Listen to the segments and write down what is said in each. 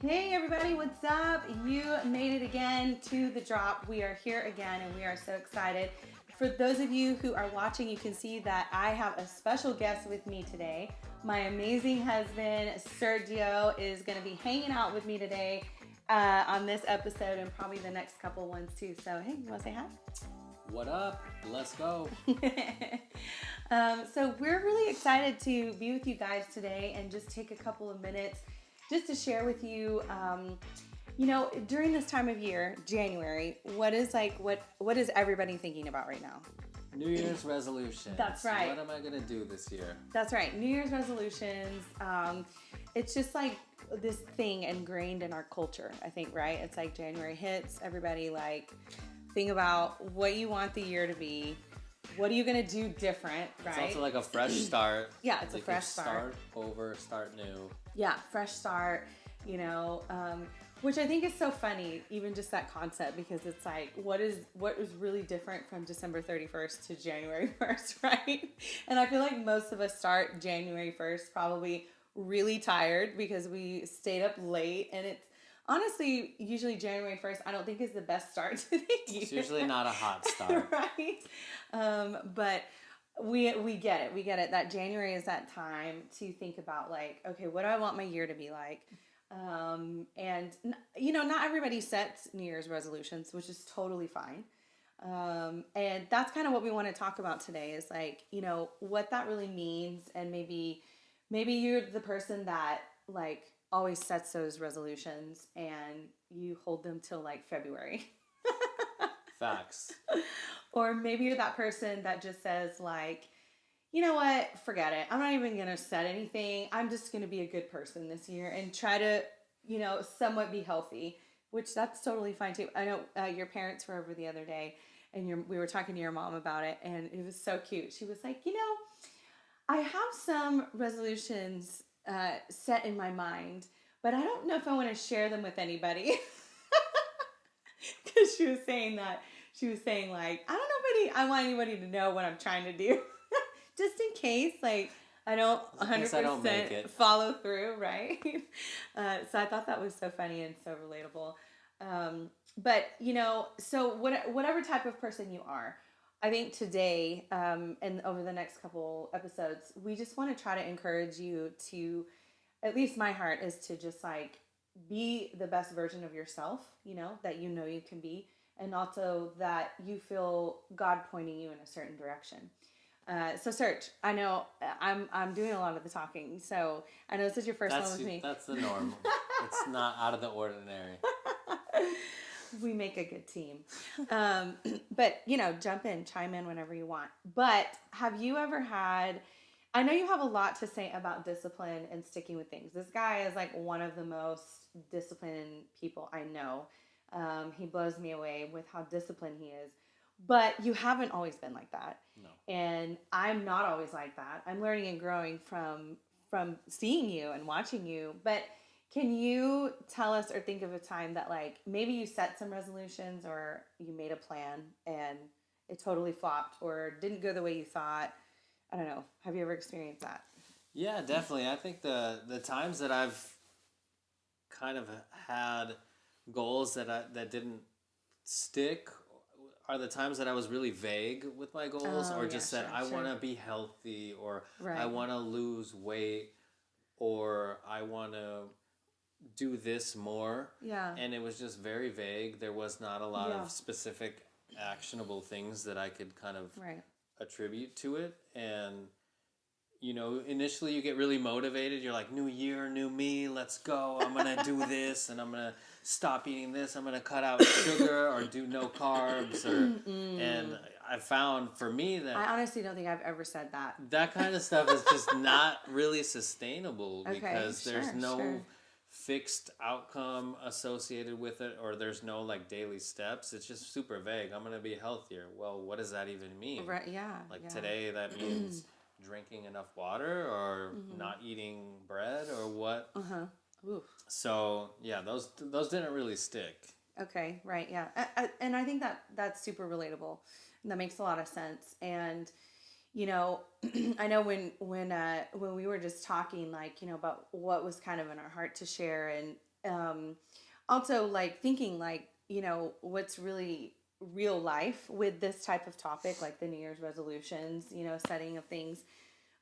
Hey everybody, what's up? You made it again to the drop. We are here again and we are so excited. For those of you who are watching, you can see that I have a special guest with me today. My amazing husband, Sergio, is going to be hanging out with me today on this episode and probably the next couple ones too. So, hey, you want to say hi? What up? Let's go. So we're really excited to be with you guys today and just take a couple of minutes just to share with you, during this time of year, January, what is everybody thinking about right now? New Year's resolutions. That's right. What am I going to do this year? That's right. New Year's resolutions. It's just like this thing ingrained in our culture, I think, right? It's like January hits, everybody think about what you want the year to be. What are you going to do different, right? It's also like a fresh start. Yeah, it's a fresh start. Start over, start new. Yeah, fresh start, which I think is so funny, even just that concept, because it's like, what is really different from December 31st to January 1st, right? And I feel like most of us start January 1st probably really tired because we stayed up late, and it's honestly, usually January 1st, I don't think is the best start to the year. It's usually not a hot start. Right? But we get it. We get it. That January is that time to think about okay, what do I want my year to be like? And not everybody sets New Year's resolutions, which is totally fine. And that's kind of what we want to talk about today is what that really means. And maybe you're the person that always sets those resolutions and you hold them till February. Facts. Or maybe you're that person that just says you know what, forget it. I'm not even going to set anything. I'm just going to be a good person this year and try to, somewhat be healthy, which that's totally fine too. I know your parents were over the other day and we were talking to your mom about it and it was so cute. She was like, I have some resolutions set in my mind, but I don't know if I want to share them with anybody. Because she was saying I don't know if I want anybody to know what I'm trying to do. Just in case, I don't 100% follow through, right? So I thought that was so funny and so relatable. But, so whatever type of person you are, I think today and over the next couple episodes, we just want to try to encourage you to, at least my heart is to just be the best version of yourself, that you can be, and also that you feel God pointing you in a certain direction. So Serge, I know I'm doing a lot of the talking, so I know this is your first one with me. That's the norm. It's not out of the ordinary. We make a good team. But, jump in, chime in whenever you want. But have you ever I know you have a lot to say about discipline and sticking with things. This guy is one of the most disciplined people I know. He blows me away with how disciplined he is. But you haven't always been like that. No. And I'm not always like that. I'm learning and growing from seeing you and watching you. But can you tell us or think of a time that maybe you set some resolutions or you made a plan and it totally flopped or didn't go the way you thought? I don't know. Have you ever experienced that? Yeah, definitely. I think the times that I've kind of had goals that didn't stick are the times that I was really vague with my goals, or just said, I want to be healthy, or I want to lose weight, or I want to do this more. Yeah. And it was just very vague. There was not a lot of specific actionable things that I could kind of attribute to it. And, initially you get really motivated. You're like, new year, new me, let's go. I'm going to do this and I'm going to stop eating this. I'm going to cut out sugar or do no carbs. And I found for me that... I honestly don't think I've ever said that. That kind of stuff is just not really sustainable because there's no fixed outcome associated with it, or there's no daily steps. It's just super vague. I'm going to be healthier. Well, what does that even mean? Right, yeah. Today that means drinking enough water or not eating bread or what. Oof. So, yeah, those didn't really stick. Okay, right, yeah. And I think that's super relatable. And that makes a lot of sense. And I know when we were just talking about what was kind of in our heart to share, and also like thinking like, what's really real life with this type of topic, like the New Year's resolutions, setting of things.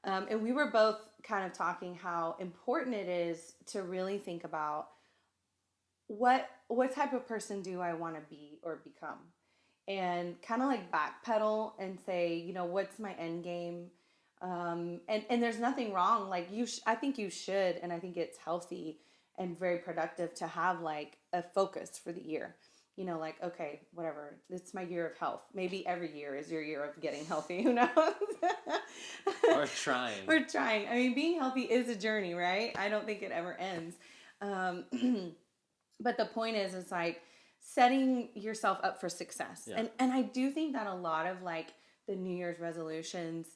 And we were both kind of talking how important it is to really think about what type of person do I want to be or become, and kind of like backpedal and say, what's my end game? And there's nothing wrong. Like I think you should, and I think it's healthy and very productive to have like a focus for the year. Like, okay, whatever, it's my year of health. Maybe every year is your year of getting healthy. Who knows? Or trying. We're trying. I mean, being healthy is a journey, right? I don't think it ever ends. But the point is like setting yourself up for success. Yeah. And I do think that a lot of like the New Year's resolutions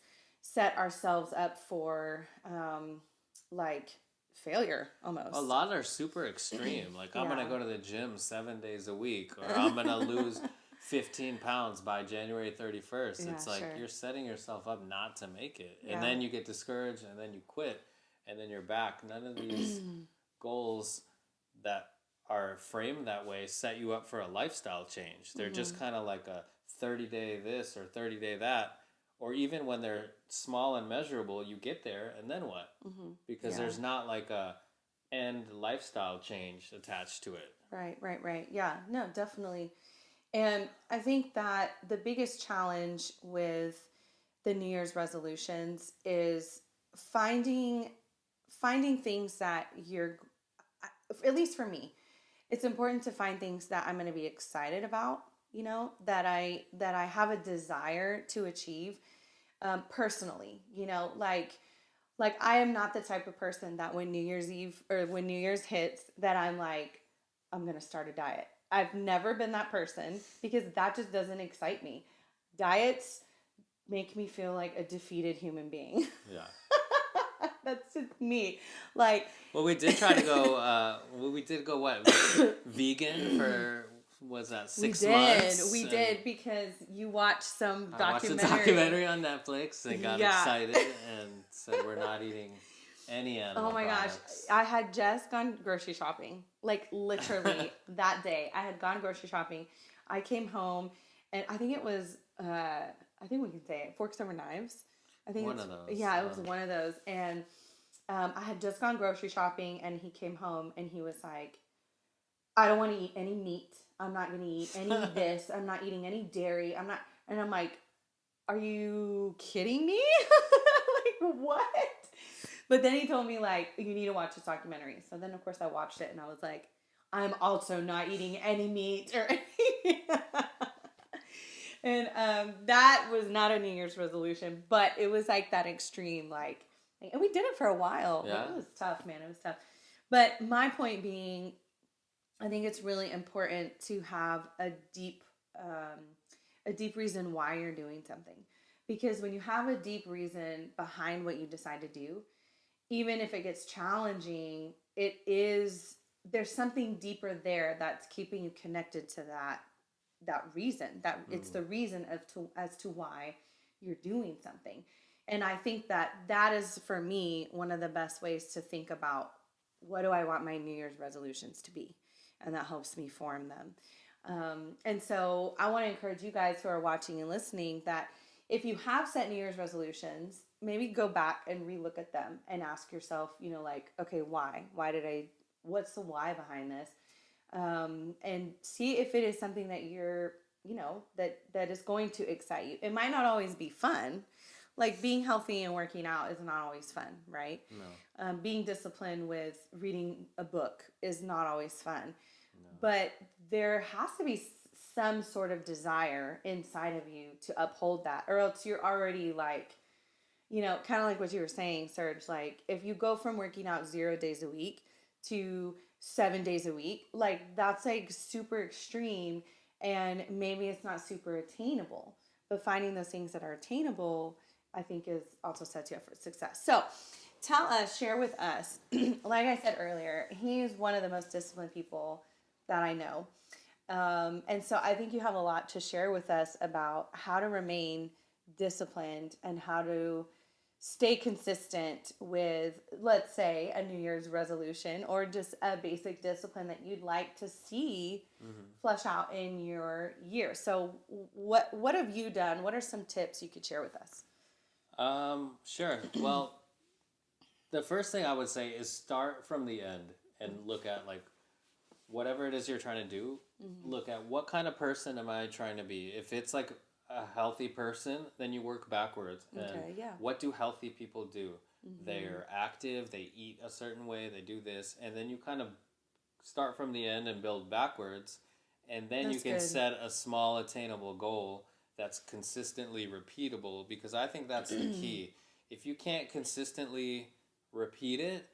set ourselves up for like failure almost. A lot are super extreme. Like, I'm going to go to the gym 7 days a week, or I'm going to lose 15 pounds by January 31st. It's like you're setting yourself up not to make it. And then you get discouraged, and then you quit, and then you're back. None of these goals that are framed that way set you up for a lifestyle change. They're just kind of like a 30-day this or 30-day that. Or even when they're small and measurable, you get there, and then what? Because there's not like a end lifestyle change attached to it. Right. Yeah, no, definitely. And I think that the biggest challenge with the New Year's resolutions is finding things that you're, at least for me, it's important to find things that I'm going to be excited about, that I have a desire to achieve personally, like I am not the type of person that when New Year's Eve or when New Year's hits that I'm like, I'm going to start a diet. I've never been that person because that just doesn't excite me. Diets make me feel like a defeated human being. Yeah. That's just me. Like, well, we did try to go. We did go what? Vegan for was that 6 months? We did because you watched some documentary. I watched a documentary on Netflix and got excited and said we're not eating any animal products. I had just gone grocery shopping. Like literally that day, I had gone grocery shopping. I came home and I think it was. I think we can say it. Forks over knives. I think one of those. Yeah, it was one of those. And I had just gone grocery shopping, and he came home, and he was like, "I don't want to eat any meat. I'm not going to eat any of this. I'm not eating any dairy. I'm not." And I'm like, "Are you kidding me? Like what?" But then he told me like, "You need to watch this documentary." So then of course I watched it, and I was like, "I'm also not eating any meat or anything." And that was not a New Year's resolution, but it was like that extreme, like, and we did it for a while. Yeah. It was tough, man. It was tough. But my point being, I think it's really important to have a deep reason why you're doing something. Because when you have a deep reason behind what you decide to do, even if it gets challenging, there's something deeper there that's keeping you connected to that reason, that it's the reason as to why you're doing something. And I think that is for me one of the best ways to think about what do I want my New Year's resolutions to be, and that helps me form them. And so I want to encourage you guys who are watching and listening that if you have set New Year's resolutions, maybe go back and relook at them and ask yourself, like, okay, why what's the why behind this? And see if it is something that you're, that is going to excite you. It might not always be fun. Like being healthy and working out is not always fun, right? No. Being disciplined with reading a book is not always fun. No. But there has to be some sort of desire inside of you to uphold that, or else you're already like, kind of like what you were saying, Serge, like if you go from working out 0 days a week to 7 days a week, like that's like super extreme, and maybe it's not super attainable, but finding those things that are attainable, I think is also sets you up for success. So share with us, like I said earlier, he's one of the most disciplined people that I know. And so I think you have a lot to share with us about how to remain disciplined and how to stay consistent with, let's say, a New Year's resolution or just a basic discipline that you'd like to see flesh out in your year. So what have you done? What are some tips you could share with us? Sure. Well, the first thing I would say is start from the end and look at like whatever it is you're trying to do. Look at what kind of person am I trying to be. If it's like a healthy person, then you work backwards. And what do healthy people do? They're active, they eat a certain way, they do this, and then you kind of start from the end and build backwards, and then you can set a small attainable goal that's consistently repeatable, because I think that's the key. If you can't consistently repeat it,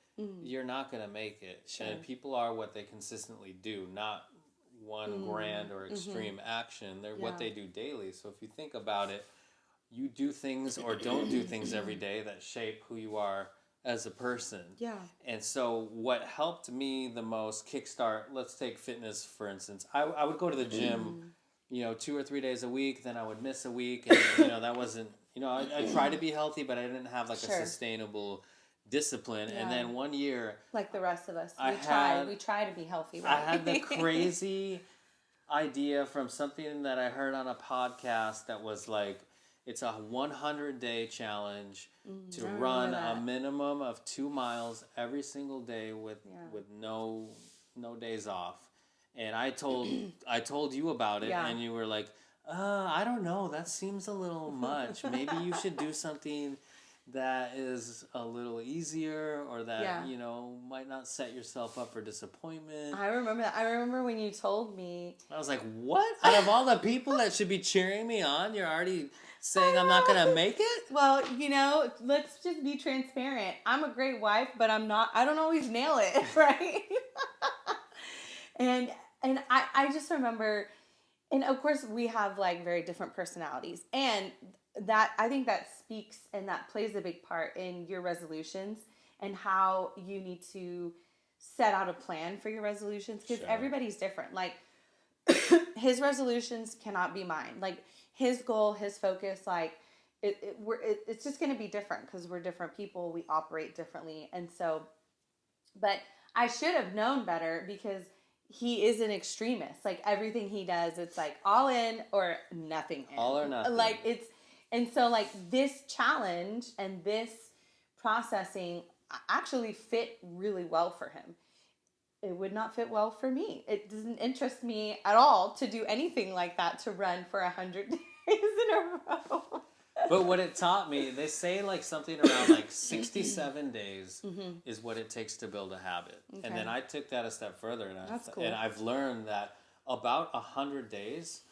you're not going to make it. Sure. And people are what they consistently do, not one grand or extreme action. They're what they do daily. So if you think about it, you do things or don't do things every day that shape who you are as a person. Yeah. And so what helped me the most kickstart, let's take fitness for instance. I would go to the gym, 2 or 3 days a week, then I would miss a week, and that wasn't, I tried to be healthy, but I didn't have like a sustainable discipline. And then one year, like the rest of us, we try to be healthy, right? I had the crazy idea from something that I heard on a podcast that was like, it's a 100-day challenge to run a minimum of 2 miles every single day with no days off. And I told you about it, and you were like, I don't know, that seems a little much. Maybe you should do something that is a little easier, or that might not set yourself up for disappointment. I remember that. I remember when you told me. I was like, what? Out of all the people that should be cheering me on, you're already saying I'm not gonna make it? Well, let's just be transparent. I'm a great wife, but I don't always nail it, right? and I just remember, and of course we have like very different personalities, and that I think that speaks and that plays a big part in your resolutions and how you need to set out a plan for your resolutions, because everybody's different. Like his resolutions cannot be mine. Like his goal, his focus, like it's just going to be different because we're different people. We operate differently. And so, but I should have known better, because he is an extremist. Like everything he does, it's like all in or nothing in. All or nothing. Like and so like this challenge and this processing actually fit really well for him. It would not fit well for me. It doesn't interest me at all to do anything like that, to run for 100 days in a row. But what it taught me, they say like something around like 67 days is what it takes to build a habit. Okay. And then I took that a step further, and I've learned that about 100 days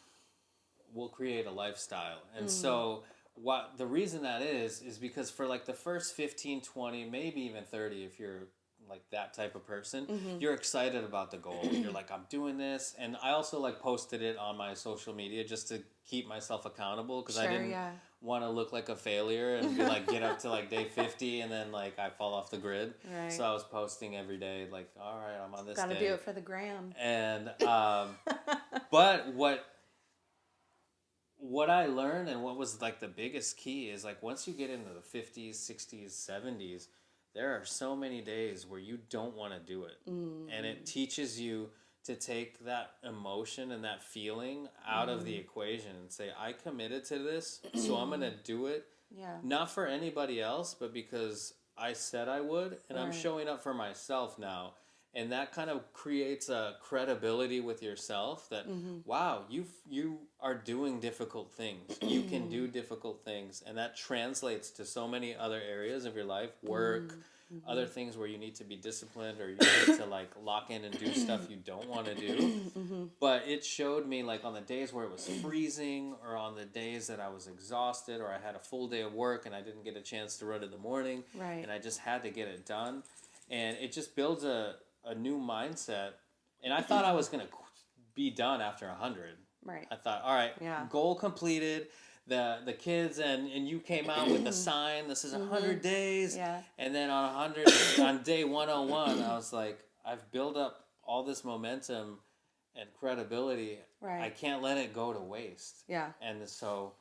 will create a lifestyle. And so what the reason that is because for like the first 15, 20, maybe even 30, if you're like that type of person, you're excited about the goal. You're like, I'm doing this. And I also like posted it on my social media just to keep myself accountable, because I didn't want to look like a failure and be like, get up to like day 50 and then like I fall off the grid. Right. So I was posting every day like, all right, I'm on this Gotta do it for the gram. And but what I learned, and what was like the biggest key, is like once you get into the 50s, 60s, 70s, there are so many days where you don't want to do it. And it teaches you to take that emotion and that feeling out of the equation and say, I committed to this, so I'm going to do it. Yeah. Not for anybody else, but because I said I would, and I'm showing up for myself now. And that kind of creates a credibility with yourself that, wow, you are doing difficult things. You can do difficult things. And that translates to so many other areas of your life, work, other things where you need to be disciplined, or you need to like lock in and do stuff you don't want to do. But it showed me like on the days where it was freezing, or on the days that I was exhausted, or I had a full day of work and I didn't get a chance to run in the morning, and I just had to get it done. And it just builds a new mindset. And I thought I was going to be done after 100. Right. I thought, all right, goal completed. The kids and you came out with a sign, this is 100 days. Yeah. And then on day 101, I was like, I've built up all this momentum and credibility. Right. I can't let it go to waste. Yeah. And so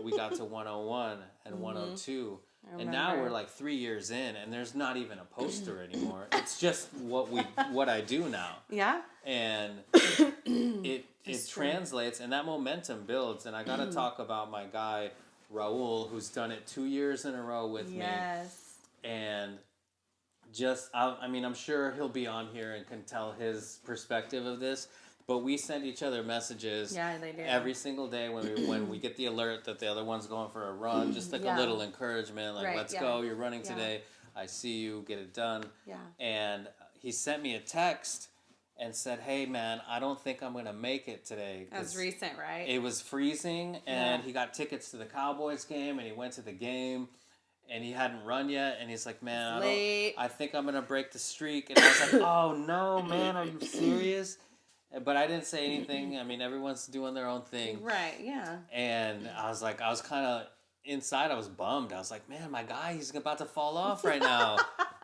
we got to 101 and 102. And now we're like 3 years in, and there's not even a poster anymore. It's just what I do now. Yeah. And it translates, and that momentum builds. And I got to talk about my guy Raul, who's done it 2 years in a row with me. And just, I'm sure he'll be on here and can tell his perspective of this. But we send each other messages every single day when we get the alert that the other one's going for a run. Just like a little encouragement, like, let's go, you're running today. I see you, get it done. Yeah. And he sent me a text and said, hey, man, I don't think I'm going to make it today. That was recent, right? It was freezing, and he got tickets to the Cowboys game, and he went to the game. And he hadn't run yet, and he's like, man, I think I'm going to break the streak. And I was like, oh, no, man, are you serious? But I didn't say anything. I mean, everyone's doing their own thing. Right, yeah. And I was kind of, inside I was bummed. I was like, man, my guy, he's about to fall off right now.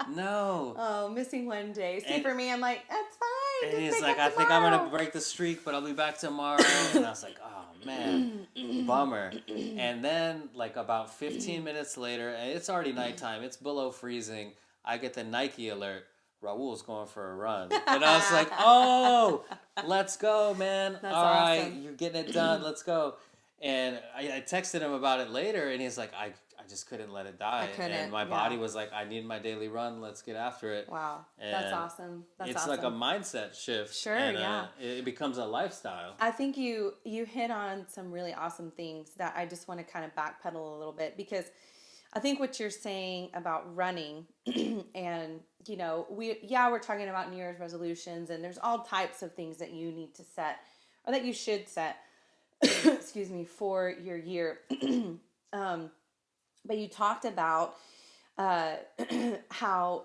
No. Oh, missing one day. See, for me, I'm like, that's fine. And he's like, I think I'm going to break the streak, but I'll be back tomorrow. And I was like, oh, man, bummer. And then, like, about 15 minutes later, and it's already nighttime, it's below freezing, I get the Nike alert. Raul's going for a run. And I was like, oh, let's go, man. That's all right, awesome. You're getting it done. Let's go. And I texted him about it later, and he's like, I just couldn't let it die. And my body was like, I need my daily run. Let's get after it. Wow. And that's awesome. It's like a mindset shift. Sure, and, it becomes a lifestyle. I think you hit on some really awesome things that I just want to kind of backpedal a little bit, because I think what you're saying about running and, we're talking about New Year's resolutions, and there's all types of things that you need to set, or that you should set, excuse me, for your year. But you talked about how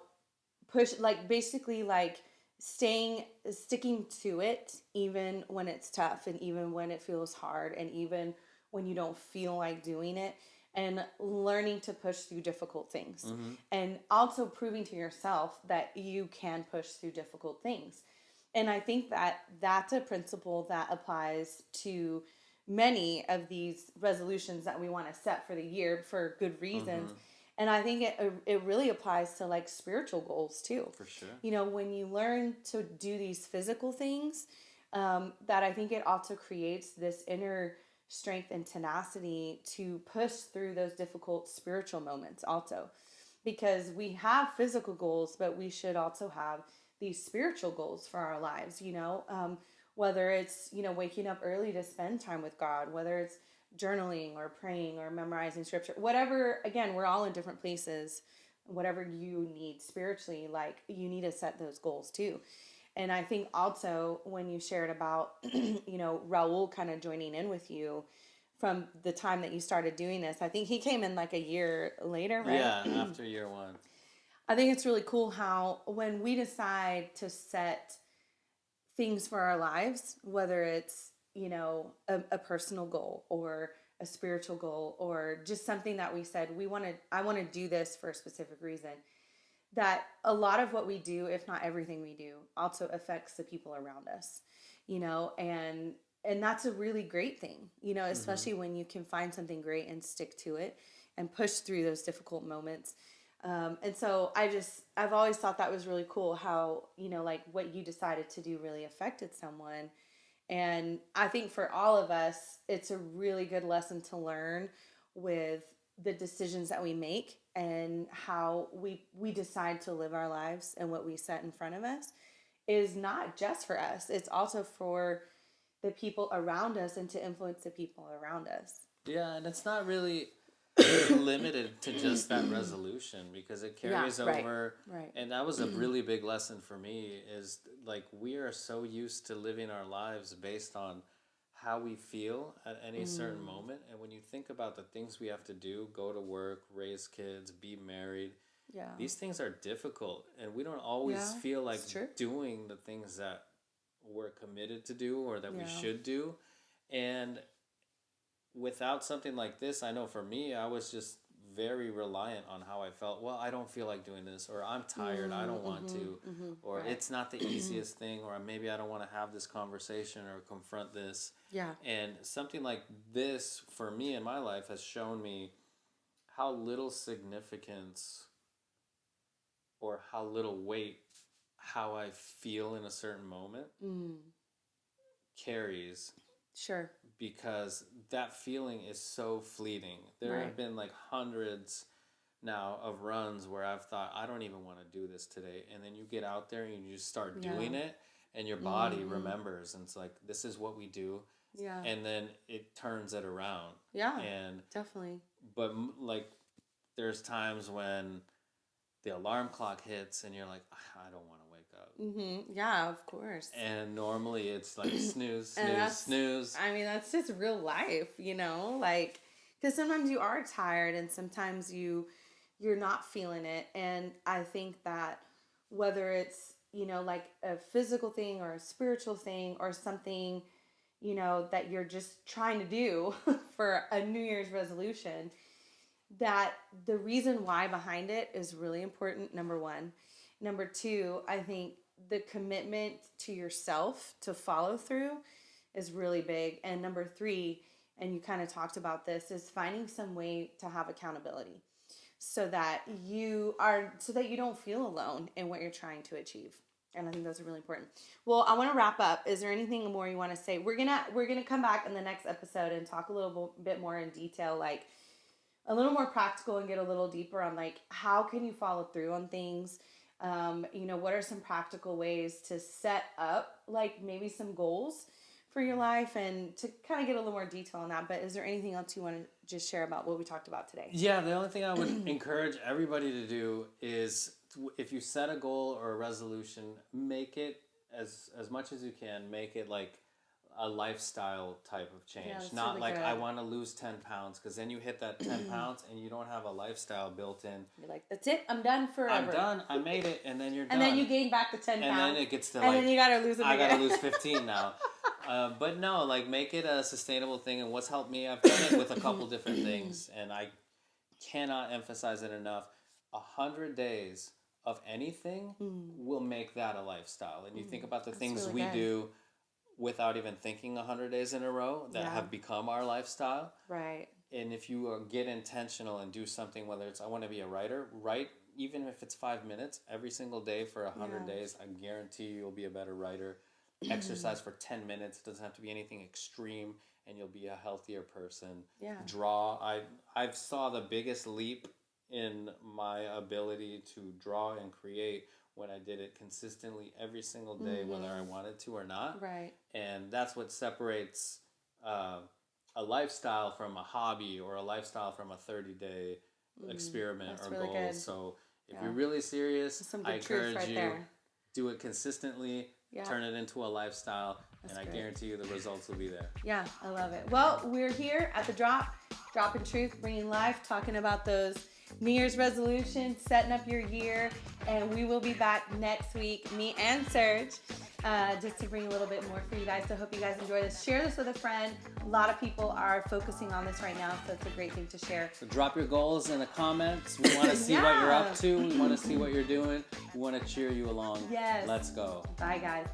sticking to it, even when it's tough, and even when it feels hard, and even when you don't feel like doing it, and learning to push through difficult things. Mm-hmm. And also proving to yourself that you can push through difficult things. And I think that that's a principle that applies to many of these resolutions that we want to set for the year for good reasons. Mm-hmm. And I think it really applies to like spiritual goals too. For sure. When you learn to do these physical things, that I think it also creates this inner strength and tenacity to push through those difficult spiritual moments also. Because we have physical goals, but we should also have these spiritual goals for our lives, whether it's, waking up early to spend time with God, whether it's journaling or praying or memorizing scripture, whatever. Again, we're all in different places. Whatever you need spiritually, like, you need to set those goals too. And I think also when you shared about, Raul kind of joining in with you from the time that you started doing this, I think he came in like a year later, right? Yeah, after year one. I think it's really cool how when we decide to set things for our lives, whether it's, a personal goal or a spiritual goal, or just something that we said, I want to do this for a specific reason, that a lot of what we do, if not everything we do, also affects the people around us, and that's a really great thing, especially when you can find something great and stick to it and push through those difficult moments. And so I've always thought that was really cool how, like what you decided to do really affected someone. And I think for all of us, it's a really good lesson to learn with the decisions that we make and how we decide to live our lives, and what we set in front of us is not just for us. It's also for the people around us and to influence the people around us. Yeah, and it's not really limited to just that resolution, because it carries over. Right. And that was a really big lesson for me, is like, we are so used to living our lives based on how we feel at any certain moment. And when you think about the things we have to do, go to work, raise kids, be married, these things are difficult, and we don't always feel like doing the things that we're committed to do or that we should do. And without something like this, I know for me, I was just very reliant on how I felt. Well, I don't feel like doing this, or I'm tired, I don't want to, or it's not the easiest thing, or maybe I don't want to have this conversation or confront this. Yeah. And something like this for me in my life has shown me how little significance or how little weight how I feel in a certain moment carries. Sure. Because that feeling is so fleeting. There have been like hundreds now of runs where I've thought, I don't even want to do this today. And then you get out there and you just start doing it, and your body remembers, and it's like, this is what we do. Yeah. And then it turns it around. Yeah. And definitely. But like, there's times when the alarm clock hits and you're like, I don't want to wake up. Mm-hmm. Yeah, of course. And normally it's like snooze, snooze, snooze. I mean, that's just real life, like, because sometimes you are tired and sometimes you're not feeling it. And I think that whether it's, like a physical thing or a spiritual thing or something, that you're just trying to do for a New Year's resolution, that the reason why behind it is really important, number one. Number two, I think the commitment to yourself to follow through is really big. And number three, and you kind of talked about this, is finding some way to have accountability so that you don't feel alone in what you're trying to achieve. And I think those are really important. Well, I want to wrap up. Is there anything more you want to say? We're gonna come back in the next episode and talk a little bit more in detail, like a little more practical, and get a little deeper on like how can you follow through on things. What are some practical ways to set up like maybe some goals for your life, and to kind of get a little more detail on that. But is there anything else you want to just share about what we talked about today? Yeah, the only thing I would encourage everybody to do is, if you set a goal or a resolution, make it as much as you can, make it like a lifestyle type of change. Yeah, Not really like, good. I want to lose 10 pounds, because then you hit that 10 pounds and you don't have a lifestyle built in. You're like, that's it, I'm done forever. I'm done, I made it, and then you're done. And then you gain back the 10 pounds. And then it gets to and then you got to lose them again. I got to lose 15 now. But no, like, make it a sustainable thing. And what's helped me, I've done it with a couple different things, and I cannot emphasize it enough. 100 days of anything will make that a lifestyle. And you think about the things really we good. do without even thinking 100 days in a row that have become our lifestyle. Right. And if you get intentional and do something, whether it's, I want to be a writer, write, even if it's 5 minutes every single day for 100 days, I guarantee you'll be a better writer. Exercise for 10 minutes. It doesn't have to be anything extreme, and you'll be a healthier person. Yeah. Draw. I've saw the biggest leap in my ability to draw and create when I did it consistently every single day, whether I wanted to or not. Right. And that's what separates a lifestyle from a hobby, or a lifestyle from a 30-day experiment or really goal. good. So if you're really serious, I encourage you, there. do it consistently, turn it into a lifestyle, and I guarantee you the results will be there. Yeah, I love it. Well, we're here at the Drop in Truth, bringing life, talking about those New Year's resolutions, setting up your year, and we will be back next week, me and Serge, just to bring a little bit more for you guys. So hope you guys enjoy this. Share this with a friend. A lot of people are focusing on this right now, so it's a great thing to share. So drop your goals in the comments. We want to see what you're up to. We want to see what you're doing. We want to cheer you along. Yes. Let's go. Bye, guys.